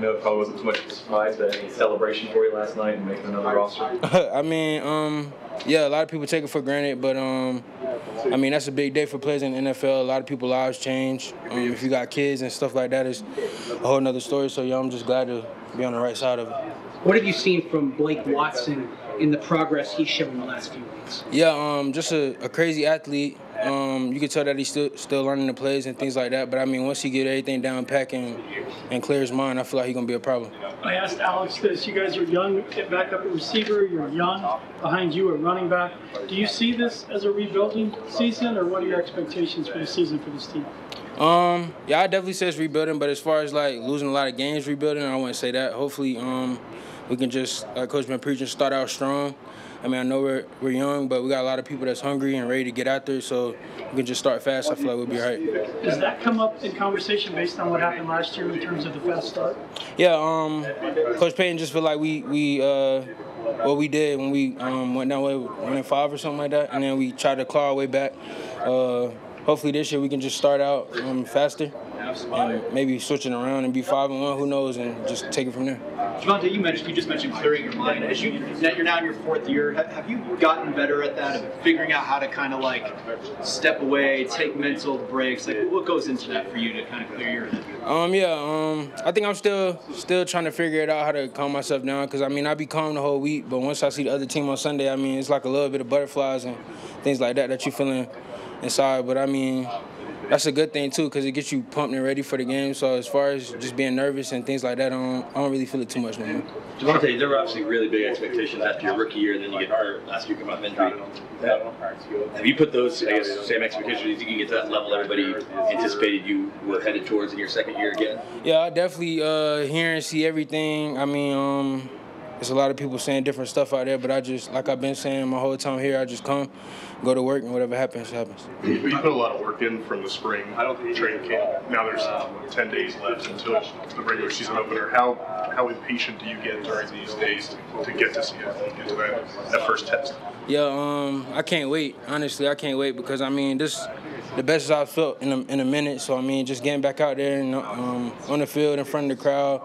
I know it probably wasn't too much of a surprise, but any celebration for you last night and making another roster? I mean, yeah, a lot of people take it for granted, but I mean, that's a big day for players in the NFL. A lot of people's lives change. If you got kids and stuff like that, it's a whole nother story. So, yeah, I'm just glad to be on the right side of it. What have you seen from Blake Watson in the progress he's shown in the last few weeks? Yeah, just a crazy athlete. You can tell that he's still learning the plays and things like that. But, I mean, once he get everything down pack and clear his mind, I feel like he's going to be a problem. I asked Alex this. You guys are young at backup at receiver. You're young. Behind you at running back. Do you see this as a rebuilding season, or what are your expectations for the season for this team? Yeah, I definitely say it's rebuilding. But as far as, like, losing a lot of games rebuilding, I wouldn't say that. Hopefully we can just, like Coach been preaching, start out strong. I mean, I know we're young, but we got a lot of people that's hungry and ready to get out there, so we can just start fast. I feel like we'll be all right. Does that come up in conversation based on what happened last year in terms of the fast start? Yeah, Coach Payton just feel like what we did when we went down way 1-5 or something like that, and then we tried to claw our way back. Hopefully this year we can just start out faster and maybe switch it around and be 5-1, who knows, and just take it from there. Javonte, you just mentioned clearing your mind. As you're now in your 4th year, have you gotten better at that, of figuring out how to kind of like step away, take mental breaks? Like, what goes into that for you to kind of clear your head? I think I'm still trying to figure it out, how to calm myself down, because I mean I be calm the whole week, but once I see the other team on Sunday, I mean it's like a little bit of butterflies and things like that you feeling inside. But I mean, that's a good thing too, because it gets you pumped and ready for the game. So as far as just being nervous and things like that, I don't really feel it too much no more. Javonte, there were obviously really big expectations after your rookie year, and then you get hurt last year, come out of injury. Have you put those, I guess, same expectations? Do you think you get to that level everybody anticipated you were headed towards in your 2nd year again? Yeah, I definitely hear and see everything. I mean, there's a lot of people saying different stuff out there, but I just, like I've been saying my whole time here, I just come, go to work, and whatever happens, happens. You put a lot of work in from the spring training camp. Now there's 10 days left until the regular season opener. How impatient do you get during these days to get to see it, get to that first test? Yeah, I can't wait. Honestly, I can't wait, because I mean this the best I've felt in a minute. So I mean, just getting back out there and on the field in front of the crowd,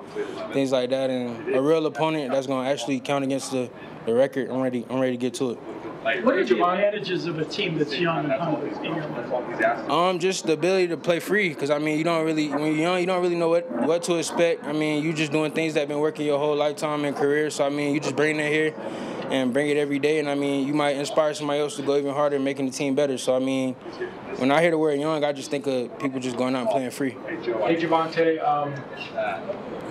things like that, and a real opponent that's gonna actually count against the record. I'm ready to get to it. What are the advantages of a team that's young and hungry in your mind? Just the ability to play free, because I mean, when you're young, you don't really know what to expect. I mean, you just doing things that have been working your whole lifetime and career. So I mean, you just bring that here and bring it every day. And I mean, you might inspire somebody else to go even harder and making the team better. So I mean, when I hear the word young, I just think of people just going out and playing free. Hey Javonte,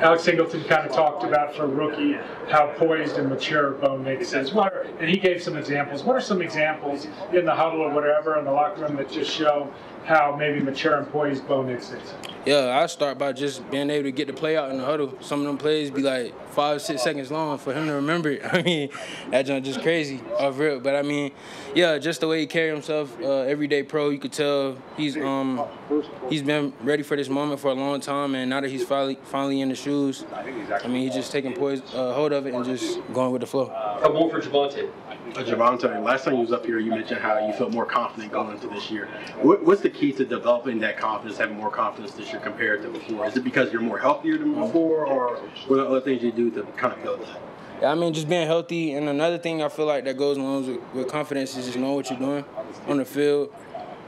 Alex Singleton kind of talked about for a rookie how poised and mature Bo Nix is. And he gave some examples. What are some examples in the huddle or whatever in the locker room that just show how maybe mature and poised Bo Nix is? Yeah, I start by just being able to get the play out in the huddle. Some of them plays be like 5-6 seconds long for him to remember it. I mean, that junk just crazy off real. But I mean, yeah, just the way he carry himself, everyday pro, you could tell he's been ready for this moment for a long time, and now that he's finally in the shoes, I mean, he's just taking hold of it and just going with the flow. One for Javonte. Javonte, last time you was up here, you mentioned how you felt more confident going into this year. What's the key to developing that confidence, having more confidence this year compared to before? Is it because you're more healthier than before, or what are other things you do to kind of build that? Yeah, I mean, just being healthy. And another thing I feel like that goes along with confidence is just knowing what you're doing on the field.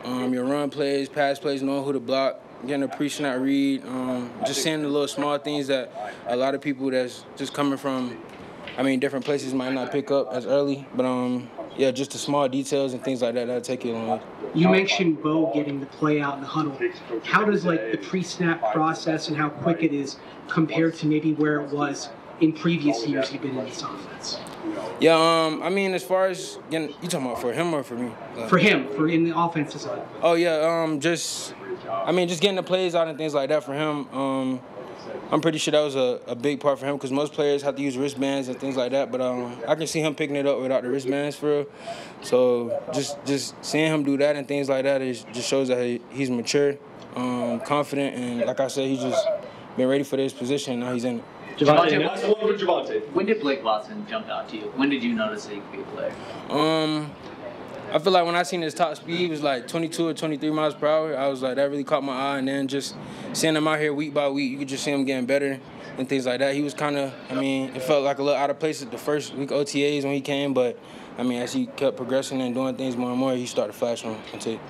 Your run plays, pass plays, knowing who to block, getting a pre-snap read, just seeing the little small things that a lot of people that's just coming from, I mean, different places might not pick up as early. But, yeah, just the small details and things like that, that'll take you a long way. You mentioned Bo getting the play out in the huddle. How does, like, the pre-snap process and how quick it is compared to maybe where it was in previous years you've been in this offense? Yeah, I mean, as far as you talking about for him or for me? For him, for in the offensive side. Oh yeah, just getting the plays out and things like that for him. I'm pretty sure that was a big part for him, because most players have to use wristbands and things like that. But I can see him picking it up without the wristbands for real. So just seeing him do that and things like that just shows that he's mature, confident, and like I said, he's just been ready for this position. Now he's in it. Javonte, last one for Javonte. When did Blake Watson jump out to you? When did you notice that he could be a player? I feel like when I seen his top speed was like 22 or 23 miles per hour, I was like, that really caught my eye. And then just seeing him out here week by week, you could just see him getting better and things like that. He was kind of, I mean, it felt like a little out of place at the first week OTAs when he came, but I mean, as he kept progressing and doing things more and more, he started flashing on tape.